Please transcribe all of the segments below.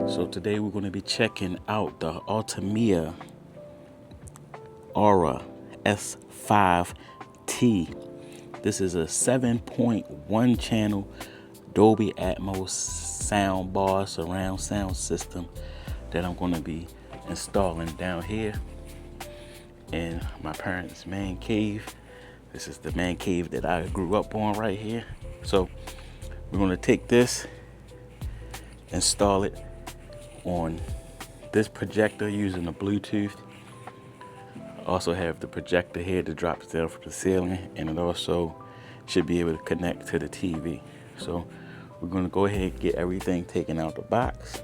So today we're going to be checking out the Ultimea Aura S5T. This is a 7.1 channel Dolby Atmos Soundbar surround sound system that I'm going to be installing down here in my parents' man cave. This is the man cave that I grew up on right here. So we're going to take this, install it on this projector using the Bluetooth. I also have the projector here that drops down from the ceiling, and it also should be able to connect to the TV. So we're going to go ahead and get everything taken out the box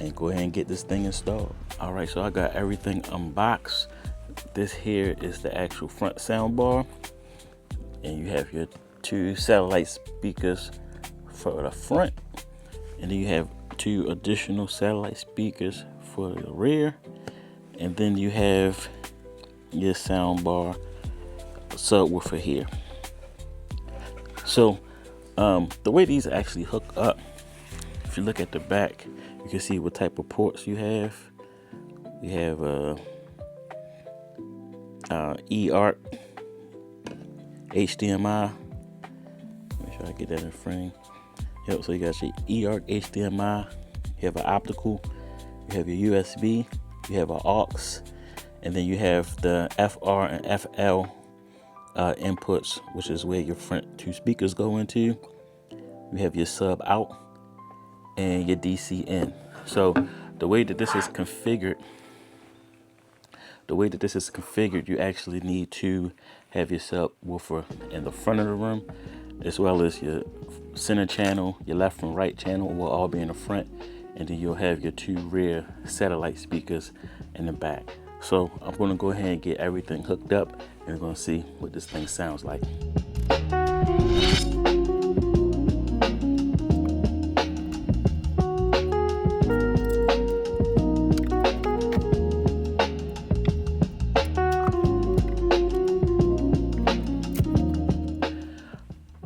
and go ahead and get this thing installed. All right, so I got everything unboxed. This here is the actual front sound bar, and you have your two satellite speakers for the front, and then you have two additional satellite speakers for the rear, and then you have your sound bar subwoofer here. So the way these actually hook up, if you look at the back, you can see what type of ports you have. You have eARC, HDMI. Make sure I get that in frame. Yep, so you got your eARC, HDMI, you have an optical, you have your USB, you have an aux, and then you have the FR and FL inputs, which is where your front two speakers go into. You have your sub out and your DC in. So the way that this is configured, you actually need to have your subwoofer in the front of the room, as well as your center channel, your left and right channel will all be in the front, and then you'll have your two rear satellite speakers in the back. So I'm going to go ahead and get everything hooked up, and we're going to see what this thing sounds like.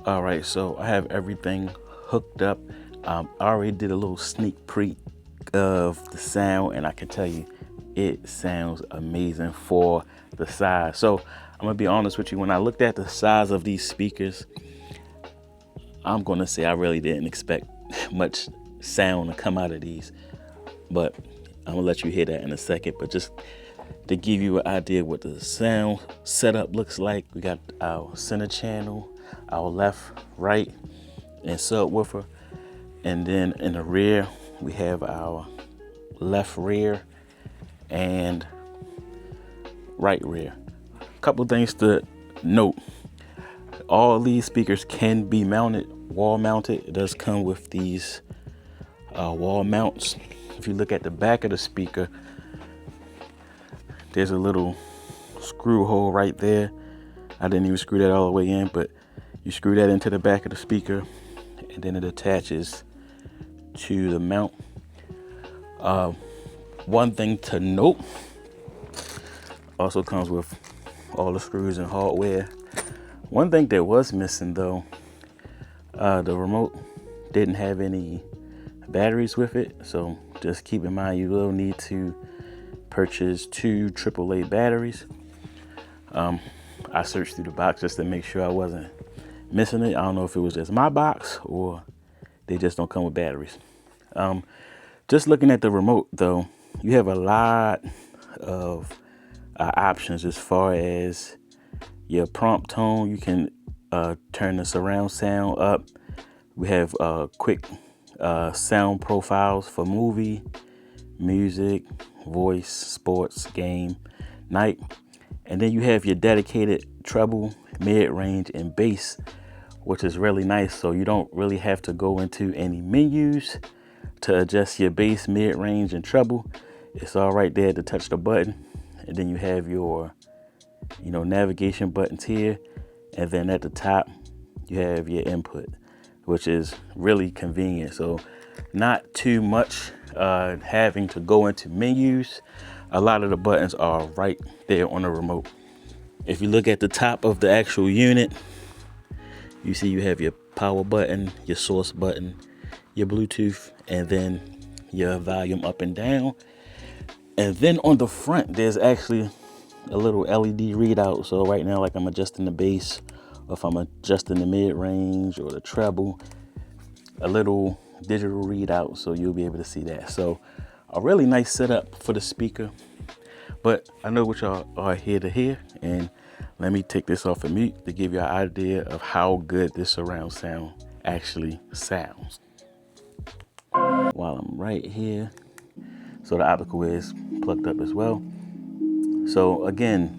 All right, so I have everything hooked up. I already did a little sneak peek of the sound, and I can tell you it sounds amazing for the size. So I'm gonna be honest with you, when I looked at the size of these speakers, I'm gonna say I really didn't expect much sound to come out of these, but I'm gonna let you hear that in a second. But just to give you an idea what the sound setup looks like, we got our center channel, our left, right, and subwoofer, and then in the rear we have our left rear and right rear. A couple things to note: all these speakers can be mounted, wall mounted. It does come with these wall mounts. If you look at the back of the speaker, there's a little screw hole right there. I didn't even screw that all the way in, but you screw that into the back of the speaker, and then it attaches to the mount. One thing to note, also comes with all the screws and hardware. One thing that was missing though, the remote didn't have any batteries with it, so just keep in mind you will need to purchase two AAA batteries. I searched through the box just to make sure I wasn't missing it. I don't know if it was just my box or they just don't come with batteries. Just looking at the remote though, you have a lot of options as far as your prompt tone. You can turn the surround sound up. We have quick sound profiles for movie, music, voice, sports, game, night. And then you have your dedicated treble, mid-range, and bass, which is really nice. So you don't really have to go into any menus to adjust your bass, mid-range, and treble. It's all right there to touch the button. And then you have your, navigation buttons here. And then at the top, you have your input, which is really convenient. So not too much having to go into menus. A lot of the buttons are right there on the remote. If you look at the top of the actual unit, you see you have your power button, your source button, your Bluetooth, and then your volume up and down. And then on the front, there's actually a little LED readout. So right now, like I'm adjusting the bass, or if I'm adjusting the mid-range or the treble, a little digital readout, so you'll be able to see that. So a really nice setup for the speaker. But I know what y'all are here to hear, and let me take this off of mute to give you an idea of how good this surround sound actually sounds. While I'm right here, so the optical is plugged up as well. So again,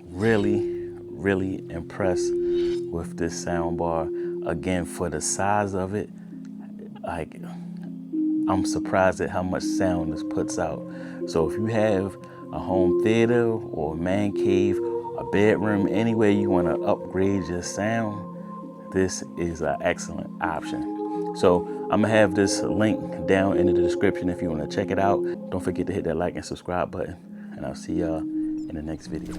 really impressed with this sound bar. Again, for the size of it, like, I'm surprised at how much sound this puts out. So if you have a home theater or a man cave, a bedroom, anywhere you want to upgrade your sound, this is an excellent option. So I'm gonna have this link down in the description if you want to check it out. Don't forget to hit that like and subscribe button, and I'll see y'all in the next video.